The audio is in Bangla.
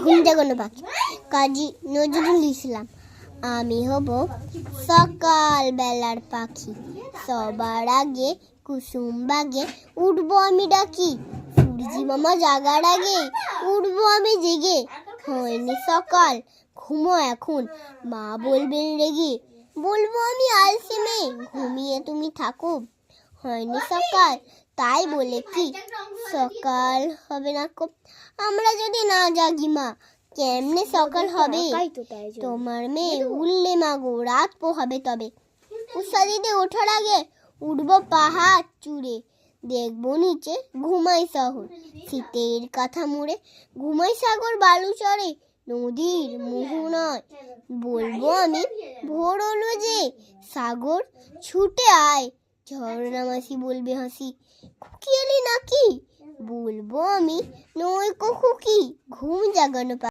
ঘুম জাগানো পাখি কাজী নজরুল ইসলাম। আমি হব সকাল বেলার পাখি, সবার আগে কুসুম বাগে উঠবো আমি ডাকি। সূর্যি মামা জাগার আগে উঠবো আমি জেগে। হয়নি সকাল ঘুমো এখন, মা বলবেন রেগে। বলবো আমি আলসে মেয়ে, ঘুমিয়ে তুমি থাকো। হয়নি সকাল তাই বলে কি সকাল হবে না কো। আমরা যদি না জাগি মা কেমনে সকাল হবে। তোমার মেয়ে উঠলে মা গো রাত পোহাবে তবে। উষা দিতে ওঠার আগে উঠবো পাহাড় চূড়ে। দেখবো নিচে ঘুমাই শহর শীতের কাঁথা মুড়ে। ঘুমাই সাগর বালু চরে নদীর মোহনায়। বলবো আমি ভোর হলো যে সাগর ছুটে আয়। ঝর্ণা মাসি বলবে হাসি, খুকি এলি নাকি। বলবো আমি নয় কো খুকি, ঘুম জাগানো